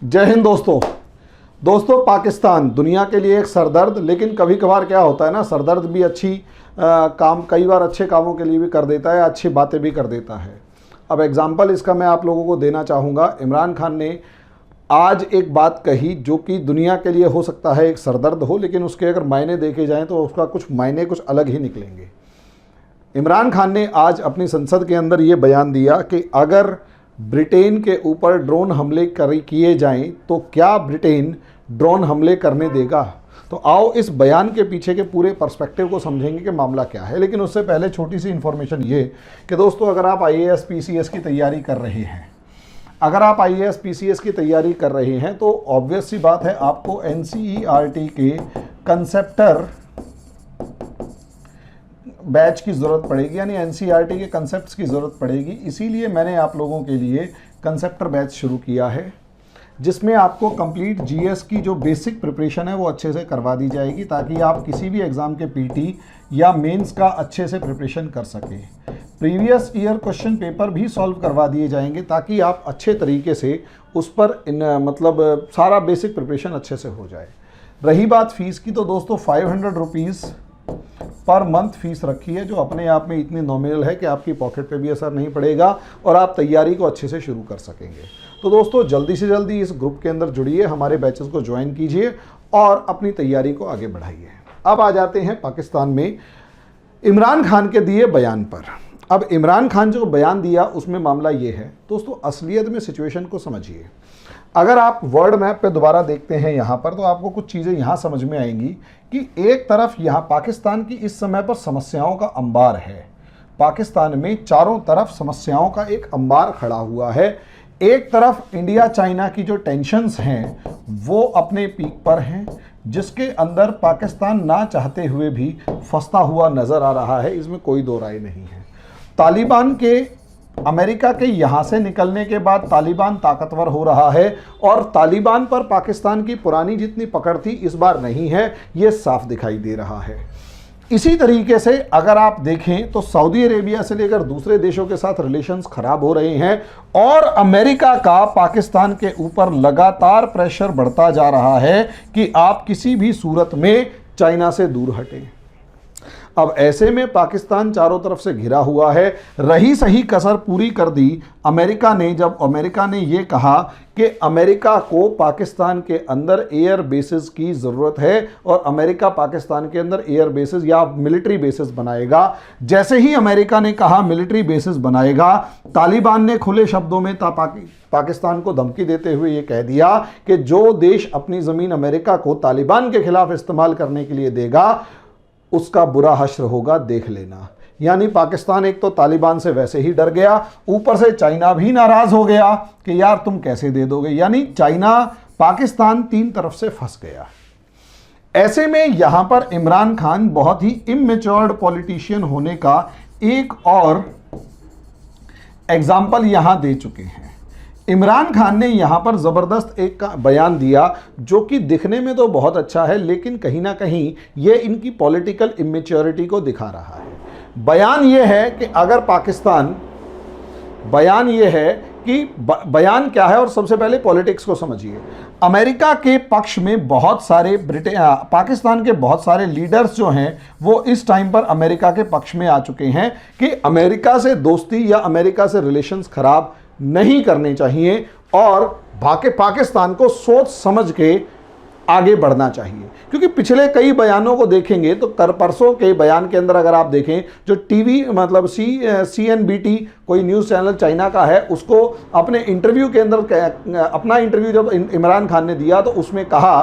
जय हिंद दोस्तों पाकिस्तान दुनिया के लिए एक सरदर्द, लेकिन कभी कभार क्या होता है ना, सरदर्द भी काम कई बार अच्छे कामों के लिए भी कर देता है, अच्छी बातें भी कर देता है। अब एग्जाम्पल इसका मैं आप लोगों को देना चाहूँगा। इमरान खान ने आज एक बात कही जो कि दुनिया के लिए हो सकता है एक सरदर्द हो, लेकिन उसके अगर मायने देखे जाएँ तो उसका कुछ मायने कुछ अलग ही निकलेंगे। इमरान खान ने आज अपनी संसद के अंदर ये बयान दिया कि अगर ब्रिटेन के ऊपर ड्रोन हमले किए जाएं तो क्या ब्रिटेन ड्रोन हमले करने देगा। तो आओ इस बयान के पीछे के पूरे पर्सपेक्टिव को समझेंगे कि मामला क्या है। लेकिन उससे पहले छोटी सी इन्फॉर्मेशन ये कि दोस्तों, अगर आप IAS PCS की तैयारी कर रहे हैं, तो ऑब्वियस सी बात है आपको NCERT के कंसेप्टर बैच की ज़रूरत पड़ेगी, यानी NCERT के कंसेप्ट्स की ज़रूरत पड़ेगी। इसीलिए मैंने आप लोगों के लिए कंसेप्टर बैच शुरू किया है, जिसमें आपको कंप्लीट GS की जो बेसिक प्रिपरेशन है वो अच्छे से करवा दी जाएगी, ताकि आप किसी भी एग्ज़ाम के PT या मेंस का अच्छे से प्रिपरेशन कर सकें। प्रीवियस ईयर क्वेश्चन पेपर भी सॉल्व करवा दिए जाएंगे, ताकि आप अच्छे तरीके से उस पर सारा बेसिक प्रिपरेशन अच्छे से हो जाए। रही बात फ़ीस की, तो दोस्तों 500 रुपीज़ पर मंथ फीस रखी है, जो अपने आप में इतनी नॉमिनल है कि आपकी पॉकेट पे भी असर नहीं पड़ेगा और आप तैयारी को अच्छे से शुरू कर सकेंगे। तो दोस्तों जल्दी से जल्दी इस ग्रुप के अंदर जुड़िए, हमारे बैचेस को ज्वाइन कीजिए और अपनी तैयारी को आगे बढ़ाइए। अब आ जाते हैं पाकिस्तान में इमरान खान के दिए बयान पर। अब इमरान खान जो बयान दिया उसमें मामला ये है दोस्तों, असलियत में सिचुएशन को समझिए। अगर आप वर्ल्ड मैप पे दोबारा देखते हैं यहाँ पर, तो आपको कुछ चीज़ें यहाँ समझ में आएंगी कि एक तरफ यहाँ पाकिस्तान की इस समय पर समस्याओं का अंबार है। पाकिस्तान में चारों तरफ समस्याओं का एक अंबार खड़ा हुआ है। एक तरफ इंडिया चाइना की जो टेंशन्स हैं वो अपने पीक पर हैं, जिसके अंदर पाकिस्तान ना चाहते हुए भी फंसता हुआ नज़र आ रहा है, इसमें कोई दो राय नहीं है। तालिबान के अमेरिका के यहाँ से निकलने के बाद तालिबान ताकतवर हो रहा है और तालिबान पर पाकिस्तान की पुरानी जितनी पकड़ थी इस बार नहीं है, ये साफ दिखाई दे रहा है। इसी तरीके से अगर आप देखें तो सऊदी अरेबिया से लेकर दूसरे देशों के साथ रिलेशंस खराब हो रहे हैं और अमेरिका का पाकिस्तान के ऊपर लगातार प्रेशर बढ़ता जा रहा है कि आप किसी भी सूरत में चाइना से दूर हटें। अब ऐसे में पाकिस्तान चारों तरफ से घिरा हुआ है। रही सही कसर पूरी कर दी अमेरिका ने, जब अमेरिका ने ये कहा कि अमेरिका को पाकिस्तान के अंदर एयर बेसिस की ज़रूरत है और अमेरिका पाकिस्तान के अंदर एयर बेसिस या मिलिट्री बेसिस बनाएगा। जैसे ही अमेरिका ने कहा मिलिट्री बेसिस बनाएगा, तालिबान ने खुले शब्दों में पाकिस्तान को धमकी देते हुए ये कह दिया कि जो देश अपनी ज़मीन अमेरिका को तालिबान के खिलाफ इस्तेमाल करने के लिए देगा उसका बुरा हश्र होगा, देख लेना। यानी पाकिस्तान एक तो तालिबान से वैसे ही डर गया, ऊपर से चाइना भी नाराज हो गया कि यार तुम कैसे दे दोगे। यानी चाइना पाकिस्तान तीन तरफ से फंस गया। ऐसे में यहां पर इमरान खान बहुत ही इमेच्योर्ड पॉलिटिशियन होने का एक और एग्जाम्पल यहां दे चुके हैं। इमरान खान ने यहाँ पर ज़बरदस्त एक बयान दिया जो कि दिखने में तो बहुत अच्छा है, लेकिन कहीं ना कहीं ये इनकी पॉलिटिकल इमेच्योरिटी को दिखा रहा है। बयान ये है कि अगर पाकिस्तान, बयान ये है कि बयान क्या है, और सबसे पहले पॉलिटिक्स को समझिए। अमेरिका के पक्ष में बहुत सारे पाकिस्तान के बहुत सारे लीडर्स जो हैं वो इस टाइम पर अमेरिका के पक्ष में आ चुके हैं कि अमेरिका से दोस्ती या अमेरिका से रिलेशंस खराब नहीं करने चाहिए और पाकिस्तान को सोच समझ के आगे बढ़ना चाहिए। क्योंकि पिछले कई बयानों को देखेंगे तो परसों के बयान के अंदर अगर आप देखें, जो टीवी CNBT कोई न्यूज़ चैनल चाइना का है, उसको अपने इंटरव्यू के अंदर, अपना इंटरव्यू जब इमरान खान ने दिया तो उसमें कहा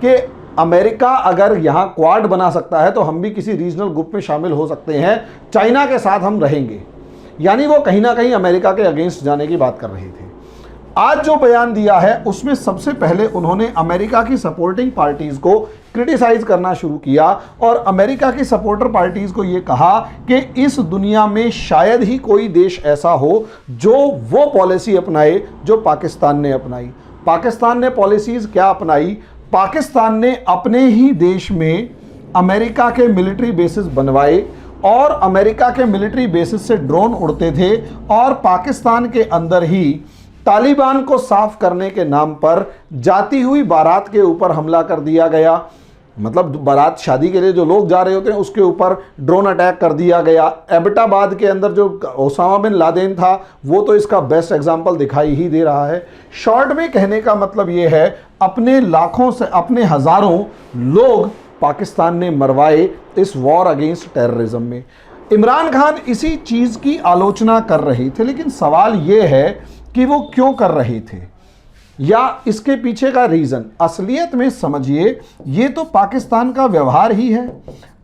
कि अमेरिका अगर यहाँ क्वाड बना सकता है तो हम भी किसी रीजनल ग्रुप में शामिल हो सकते हैं, चाइना के साथ हम रहेंगे। यानी वो कहीं ना कहीं अमेरिका के अगेंस्ट जाने की बात कर रहे थे। आज जो बयान दिया है उसमें सबसे पहले उन्होंने अमेरिका की सपोर्टिंग पार्टीज को क्रिटिसाइज करना शुरू किया और अमेरिका की सपोर्टर पार्टीज को ये कहा कि इस दुनिया में शायद ही कोई देश ऐसा हो जो वो पॉलिसी अपनाए जो पाकिस्तान ने अपनाई। पाकिस्तान ने पॉलिसीज क्या अपनाई? पाकिस्तान ने अपने ही देश में अमेरिका के मिलिट्री बेसिस बनवाए और अमेरिका के मिलिट्री बेसिस से ड्रोन उड़ते थे और पाकिस्तान के अंदर ही तालिबान को साफ करने के नाम पर जाती हुई बारात के ऊपर हमला कर दिया गया, मतलब बारात शादी के लिए जो लोग जा रहे होते हैं उसके ऊपर ड्रोन अटैक कर दिया गया। एबटाबाद के अंदर जो ओसामा बिन लादेन था वो तो इसका बेस्ट एग्जांपल दिखाई ही दे रहा है। शॉर्ट में कहने का मतलब ये है, अपने लाखों से अपने हजारों लोग पाकिस्तान ने मरवाए इस वॉर अगेंस्ट टेररिज्म में। इमरान खान इसी चीज़ की आलोचना कर रहे थे, लेकिन सवाल ये है कि वो क्यों कर रहे थे या इसके पीछे का रीज़न। असलियत में समझिए, ये तो पाकिस्तान का व्यवहार ही है।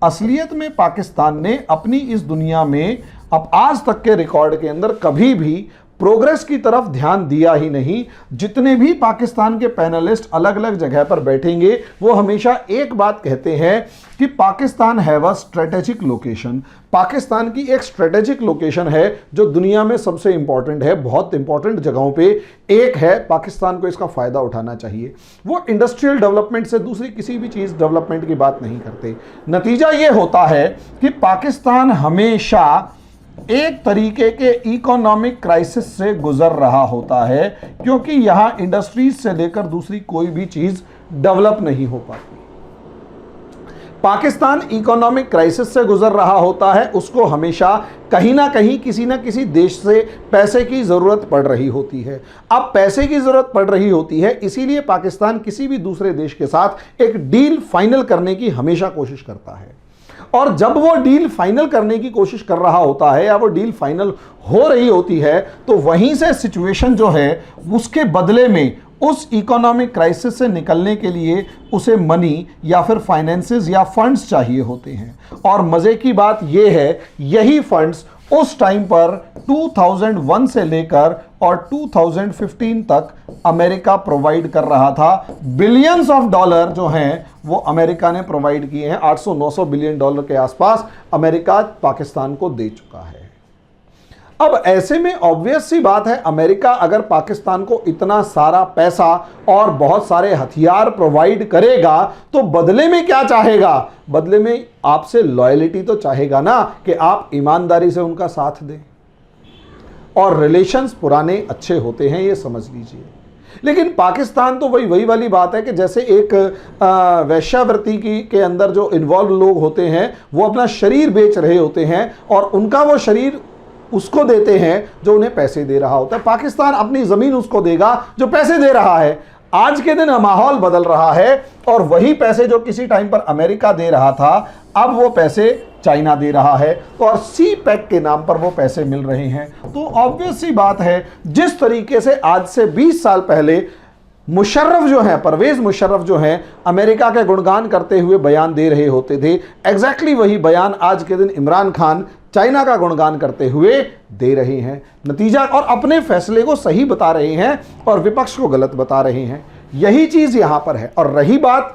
असलियत में पाकिस्तान ने अपनी इस दुनिया में अब आज तक के रिकॉर्ड के अंदर कभी भी प्रोग्रेस की तरफ ध्यान दिया ही नहीं। जितने भी पाकिस्तान के पैनलिस्ट अलग अलग जगह पर बैठेंगे वो हमेशा एक बात कहते हैं कि Pakistan have a strategic location. Pakistan की एक स्ट्रेटेजिक लोकेशन है जो दुनिया में सबसे इंपॉर्टेंट है, बहुत इंपॉर्टेंट जगहों पे एक है। पाकिस्तान को इसका फायदा उठाना चाहिए। वो इंडस्ट्रियल डेवलपमेंट से दूसरी किसी भी चीज डेवलपमेंट की बात नहीं करते। नतीजा ये होता है कि पाकिस्तान हमेशा एक तरीके के इकोनॉमिक क्राइसिस से गुजर रहा होता है, क्योंकि यहां इंडस्ट्रीज से लेकर दूसरी कोई भी चीज डेवलप नहीं हो पाती। पाकिस्तान इकोनॉमिक क्राइसिस से गुजर रहा होता है, उसको हमेशा कहीं ना कहीं किसी ना किसी देश से पैसे की जरूरत पड़ रही होती है। अब पैसे की जरूरत पड़ रही होती है, इसीलिए पाकिस्तान किसी भी दूसरे देश के साथ एक डील फाइनल करने की हमेशा कोशिश करता है। और जब वो डील फाइनल करने की कोशिश कर रहा होता है या वो डील फाइनल हो रही होती है, तो वहीं से सिचुएशन जो है उसके बदले में उस इकोनॉमिक क्राइसिस से निकलने के लिए उसे मनी या फिर फाइनेंसेस या फंड्स चाहिए होते हैं। और मजे की बात यह है, यही फंड्स उस टाइम पर 2001 से लेकर और 2015 तक अमेरिका प्रोवाइड कर रहा था। बिलियंस ऑफ डॉलर जो हैं वो अमेरिका ने प्रोवाइड किए हैं। 800-900 बिलियन डॉलर के आसपास अमेरिका पाकिस्तान को दे चुका है। अब ऐसे में ऑब्वियस सी बात है, अमेरिका अगर पाकिस्तान को इतना सारा पैसा और बहुत सारे हथियार प्रोवाइड करेगा तो बदले में क्या चाहेगा? बदले में आपसे लॉयल्टी तो चाहेगा ना, कि आप ईमानदारी से उनका साथ दें। और रिलेशंस पुराने अच्छे होते हैं, ये समझ लीजिए। लेकिन पाकिस्तान तो वही वाली बात है कि जैसे एक वेश्यावृत्ति के अंदर जो इन्वॉल्व लोग होते हैं वो अपना शरीर बेच रहे होते हैं और उनका वो शरीर उसको देते हैं जो उन्हें पैसे दे रहा होता है। पाकिस्तान अपनी जमीन उसको देगा जो पैसे दे रहा है। आज के दिन माहौल बदल रहा है और वही पैसे जो किसी टाइम पर अमेरिका दे रहा था, अब वो पैसे चाइना दे रहा है और सी पैक के नाम पर वो पैसे मिल रहे हैं। तो ऑब्वियस सी बात है, जिस तरीके से आज से 20 साल पहले मुशर्रफ जो है, परवेज मुशर्रफ जो हैं, अमेरिका के गुणगान करते हुए बयान दे रहे होते थे, एग्जैक्टली वही बयान आज के दिन इमरान खान चाइना का गुणगान करते हुए दे रहे हैं। नतीजा, और अपने फैसले को सही बता रहे हैं और विपक्ष को गलत बता रहे हैं। यही चीज यहां पर है। और रही बात,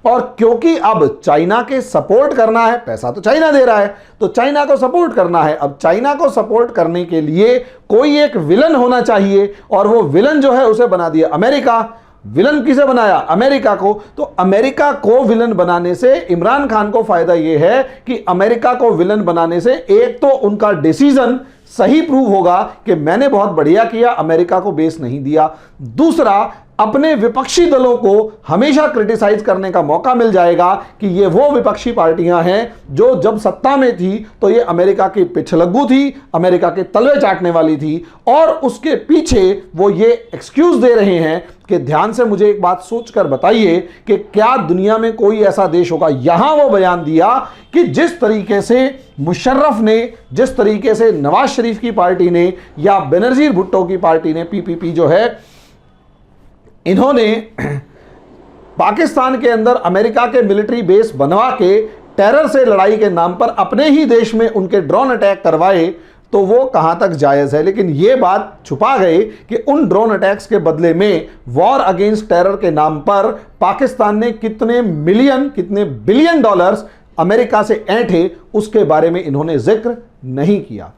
और क्योंकि अब चाइना के सपोर्ट करना है, पैसा तो चाइना दे रहा है तो चाइना को सपोर्ट करना है। अब चाइना को सपोर्ट करने के लिए कोई एक विलन होना चाहिए और वो विलन जो है उसे बना दिया अमेरिका। विलन किसे बनाया? अमेरिका को। तो अमेरिका को विलन बनाने से इमरान खान को फायदा यह है कि अमेरिका को विलन बनाने से एक तो उनका डिसीजन सही प्रूव होगा कि मैंने बहुत बढ़िया किया, अमेरिका को बेस नहीं दिया। दूसरा, अपने विपक्षी दलों को हमेशा क्रिटिसाइज करने का मौका मिल जाएगा कि ये वो विपक्षी पार्टियां हैं जो जब सत्ता में थी तो ये अमेरिका की पिछलग्गू थी, अमेरिका के तलवे चाटने वाली थी, और उसके पीछे वो ये एक्सक्यूज दे रहे हैं कि ध्यान से मुझे एक बात सोचकर बताइए कि क्या दुनिया में कोई ऐसा देश होगा। यहां वो बयान दिया कि जिस तरीके से मुशर्रफ ने, जिस तरीके से नवाज शरीफ की पार्टी ने या बेनजीर भुट्टो की पार्टी ने, पीपीपी जो है, इन्होंने पाकिस्तान के अंदर अमेरिका के मिलिट्री बेस बनवा के टेरर से लड़ाई के नाम पर अपने ही देश में उनके ड्रोन अटैक करवाए, तो वो कहां तक जायज है। लेकिन ये बात छुपा गए कि उन ड्रोन अटैक्स के बदले में वॉर अगेंस्ट टेरर के नाम पर पाकिस्तान ने कितने मिलियन, कितने बिलियन डॉलर्स अमेरिका से ऐंठे, उसके बारे में इन्होंने जिक्र नहीं किया।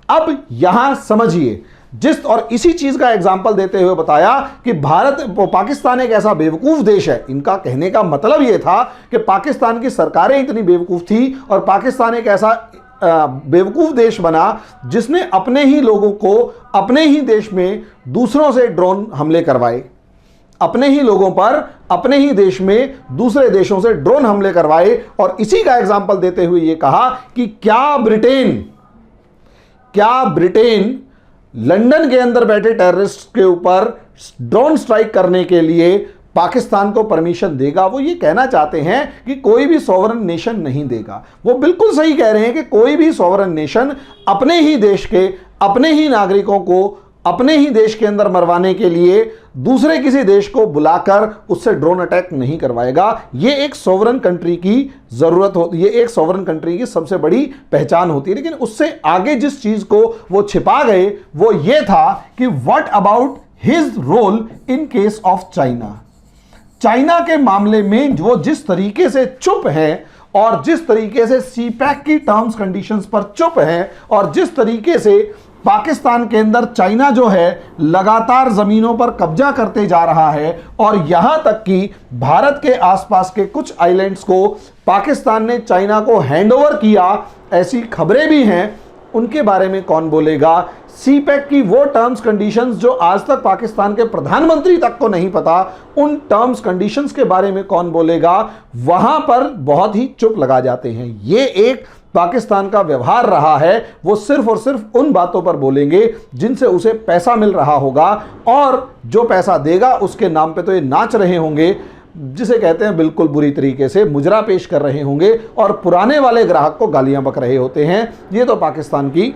अब यहां समझिए, जिस और इसी चीज का एग्जाम्पल देते हुए बताया कि पाकिस्तान एक ऐसा बेवकूफ देश है। इनका कहने का मतलब यह था कि पाकिस्तान की सरकारें इतनी बेवकूफ थी और पाकिस्तान एक ऐसा बेवकूफ़ देश बना जिसने अपने ही लोगों को अपने ही देश में दूसरों से ड्रोन हमले करवाए, अपने ही लोगों पर अपने ही देश में दूसरे देशों से ड्रोन हमले करवाए। और इसी का एग्जाम्पल देते हुए ये कहा कि क्या ब्रिटेन लंदन के अंदर बैठे टेररिस्ट के ऊपर ड्रोन स्ट्राइक करने के लिए पाकिस्तान को परमिशन देगा। वो ये कहना चाहते हैं कि कोई भी सॉवरन नेशन नहीं देगा। वो बिल्कुल सही कह रहे हैं कि कोई भी सॉवरन नेशन अपने ही देश के अपने ही नागरिकों को अपने ही देश के अंदर मरवाने के लिए दूसरे किसी देश को बुलाकर उससे ड्रोन अटैक नहीं करवाएगा। ये एक सॉवरन कंट्री की जरूरत होती है, एक सॉवरन कंट्री की सबसे बड़ी पहचान होती है। लेकिन उससे आगे जिस चीज को वो छिपा गए वो ये था कि what about his role in case of China. China के मामले में वो जिस तरीके से चुप है और जिस तरीके से सीपैक की टर्म्स कंडीशंस पर चुप है और जिस तरीके से पाकिस्तान के अंदर चाइना जो है लगातार जमीनों पर कब्जा करते जा रहा है और यहां तक कि भारत के आसपास के कुछ आइलैंड्स को पाकिस्तान ने चाइना को हैंडओवर किया, ऐसी खबरें भी हैं। उनके बारे में कौन बोलेगा? सीपैक की वो टर्म्स कंडीशंस जो आज तक पाकिस्तान के प्रधानमंत्री तक को नहीं पता, उन टर्म्स कंडीशंस के बारे में कौन बोलेगा? वहां पर बहुत ही चुप लगा जाते हैं। ये एक पाकिस्तान का व्यवहार रहा है। वो सिर्फ और सिर्फ उन बातों पर बोलेंगे जिनसे उसे पैसा मिल रहा होगा और जो पैसा देगा उसके नाम पे तो ये नाच रहे होंगे, जिसे कहते हैं बिल्कुल बुरी तरीके से मुजरा पेश कर रहे होंगे और पुराने वाले ग्राहक को गालियां बक रहे होते हैं। ये तो पाकिस्तान की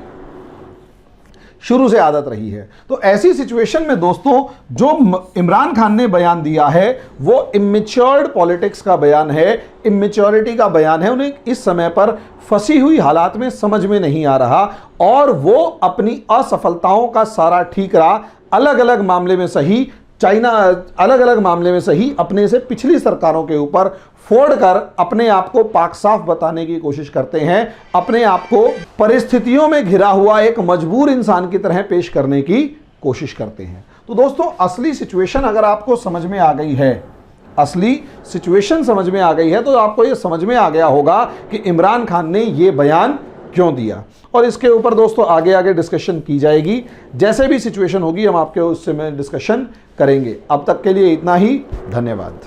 शुरू से आदत रही है। तो ऐसी सिचुएशन में दोस्तों जो इमरान खान ने बयान दिया है वो इमेच्योर्ड पॉलिटिक्स का बयान है, इमेच्योरिटी का बयान है। उन्हें इस समय पर फंसी हुई हालात में समझ में नहीं आ रहा और वो अपनी असफलताओं का सारा ठीकरा अलग अलग मामले में सही अलग अलग मामले में सही अपने से पिछली सरकारों के ऊपर फोड़कर अपने आप को पाक साफ बताने की कोशिश करते हैं, अपने आप को परिस्थितियों में घिरा हुआ एक मजबूर इंसान की तरह पेश करने की कोशिश करते हैं। तो दोस्तों असली सिचुएशन अगर आपको समझ में आ गई है, असली सिचुएशन समझ में आ गई है तो आपको यह समझ में आ गया होगा कि इमरान खान ने यह बयान क्यों दिया। और इसके ऊपर दोस्तों आगे आगे डिस्कशन की जाएगी। जैसे भी सिचुएशन होगी हम आपके उससे में डिस्कशन करेंगे। अब तक के लिए इतना ही, धन्यवाद।